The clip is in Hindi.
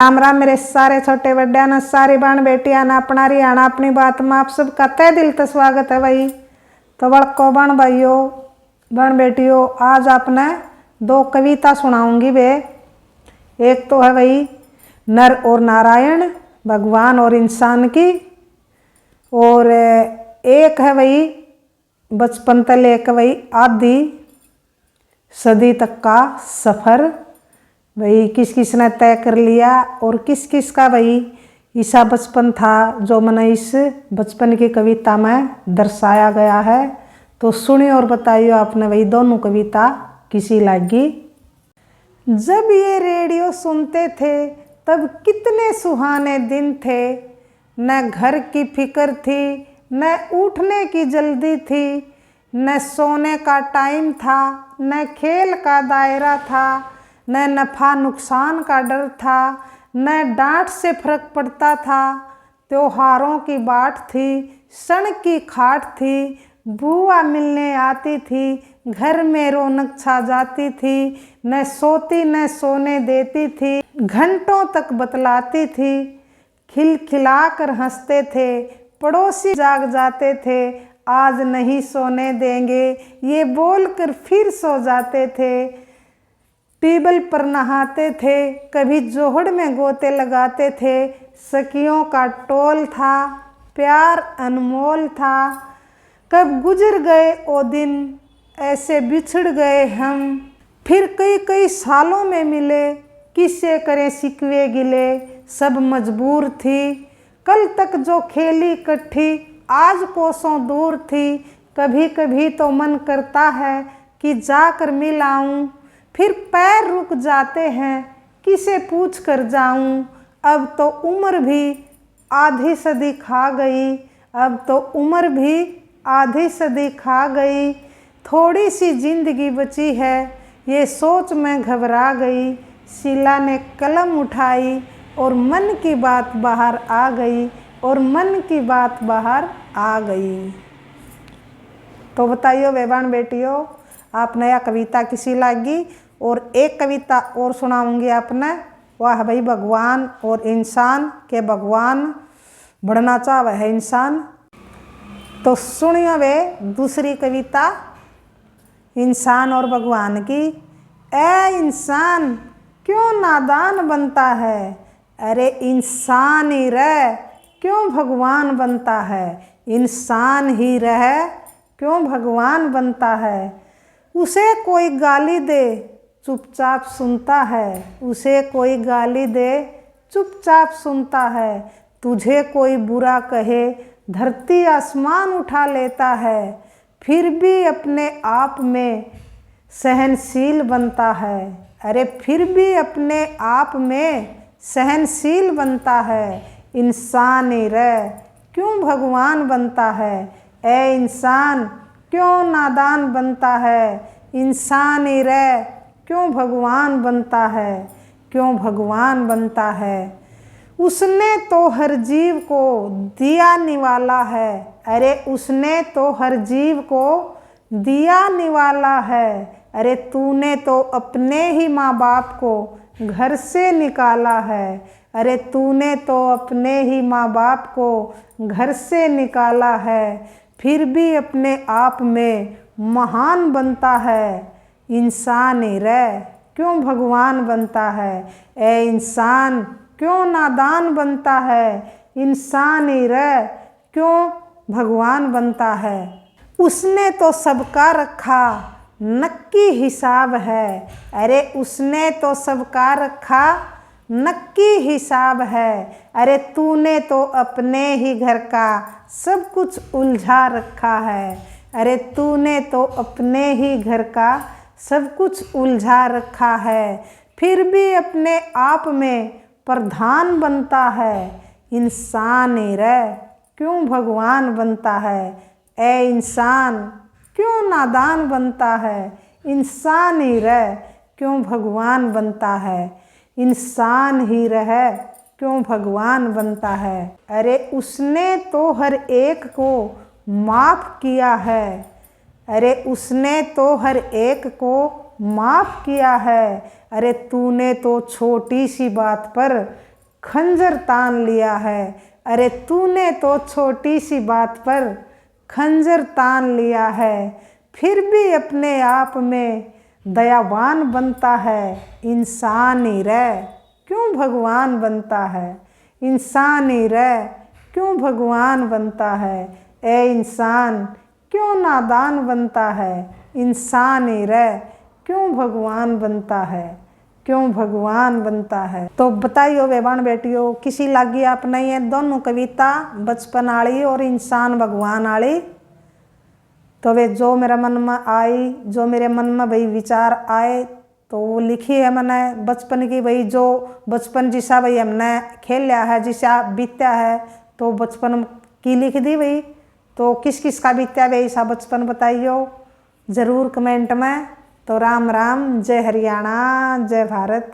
राम राम मेरे सारे छोटे बड्डे न सारी बहन बेटियां न अपना रियाणा अपनी बात में आप सब का तहे दिल से स्वागत है भाई। तो बड़को बहन भाइयों बहन बेटियों, आज आपने दो कविता सुनाऊंगी वे। एक तो है भाई नर और नारायण, भगवान और इंसान की, और एक है भाई बचपन से लेकर भाई आधी सदी तक का सफ़र। भाई किस किस ने तय कर लिया और किस किस का भाई ऐसा बचपन था जो मैंने इस बचपन की कविता में दर्शाया गया है। तो सुनिए और बताइए आपने भाई दोनों कविता किसी लगी। जब ये रेडियो सुनते थे तब कितने सुहाने दिन थे, न घर की फिक्र थी न उठने की जल्दी थी, न सोने का टाइम था न खेल का दायरा था, न नफ़ा नुकसान का डर था, न डांट से फर्क पड़ता था। त्योहारों की बाट थी, सण की खाट थी, बुआ मिलने आती थी, घर में रौनक छा जाती थी, न सोती न सोने देती थी, घंटों तक बतलाती थी, खिलखिलाकर हंसते थे, पड़ोसी जाग जाते थे, आज नहीं सोने देंगे ये बोलकर फिर सो जाते थे। ट्यूबवेल पर नहाते थे, कभी जोहड़ में गोते लगाते थे, सखियों का टोल था, प्यार अनमोल था। कब गुजर गए वो दिन, ऐसे बिछड़ गए हम, फिर कई कई सालों में मिले, किससे करें शिकवे गिले, सब मजबूर थी। कल तक जो खेली इकट्ठी आज कोसों दूर थी, कभी कभी तो मन करता है कि जाकर मिल आऊं, फिर पैर रुक जाते हैं किसे पूछ कर जाऊं। अब तो उम्र भी आधी सदी खा गई, अब तो उम्र भी आधी सदी खा गई, थोड़ी सी जिंदगी बची है ये सोच मैं घबरा गई। शीला ने कलम उठाई और मन की बात बाहर आ गई, और मन की बात बाहर आ गई। तो बताइए बेबान बेटियों, आप नया कविता किसी लागी। और एक कविता और सुनाऊंगी आपने, वह है भाई भगवान और इंसान के। भगवान बढ़ना चाहे है इंसान। तो सुनिए वे दूसरी कविता इंसान और भगवान की। ए इंसान क्यों नादान बनता है, अरे इंसान ही रह क्यों भगवान बनता है, इंसान ही रह क्यों भगवान बनता है। उसे कोई गाली दे चुपचाप सुनता है, उसे कोई गाली दे चुपचाप सुनता है, तुझे कोई बुरा कहे धरती आसमान उठा लेता है, फिर भी अपने आप में सहनशील बनता है, अरे फिर भी अपने आप में सहनशील बनता है। इंसान ही रह क्यों भगवान बनता है, ए इंसान क्यों नादान बनता है, इंसान ही रह क्यों भगवान बनता है, क्यों भगवान बनता है। उसने तो हर जीव को दिया निवाला है, अरे उसने तो हर जीव को दिया निवाला है, अरे तूने तो अपने ही माँ बाप को घर से निकाला है, अरे तूने तो अपने ही माँ बाप को घर से निकाला है, फिर भी अपने आप में महान बनता है। इंसान ही रह क्यों भगवान बनता है, ए इंसान क्यों नादान बनता है, इंसान ही रह क्यों भगवान बनता है। उसने तो सबका रखा नक्की हिसाब है, अरे उसने तो सबका रखा नक्की हिसाब है, अरे तूने तो अपने ही घर का सब कुछ उलझा रखा है, अरे तूने तो अपने ही घर का सब कुछ उलझा रखा है, फिर भी अपने आप में प्रधान बनता है। इंसान ही रह क्यों भगवान बनता है, ए इंसान क्यों नादान बनता है, इंसान ही रह क्यों भगवान बनता है, इंसान ही रह क्यों भगवान बनता है। अरे उसने तो हर एक को माफ़ किया है, अरे उसने तो हर एक को माफ़ किया है, अरे तूने तो छोटी सी बात पर खंजर तान लिया है। अरे तूने तो छोटी सी बात पर खंजर तान लिया है, फिर भी अपने आप में दयावान बनता है। इंसान ही रह क्यों भगवान बनता है, इंसान ही रह क्यों भगवान बनता है। ए इंसान क्यों नादान बनता है, इंसान ही रह क्यों भगवान बनता है, क्यों भगवान बनता है। तो बताइयो वे बहन बेटियों, किसी लागी आपने ये दोनों कविता बचपन आली और इंसान भगवान आली। तो वे जो मेरा मन में आई, जो मेरे मन में भाई विचार आए तो वो लिखी है मैंने बचपन की। भाई जो बचपन जिसा भाई हमने खेला है, जिसा बीत्या है, तो बचपन की लिख दी भाई। तो किस किस का बीत्या भाई ऐसा बचपन बताइयो ज़रूर कमेंट में। तो राम राम, जय हरियाणा, जय भारत।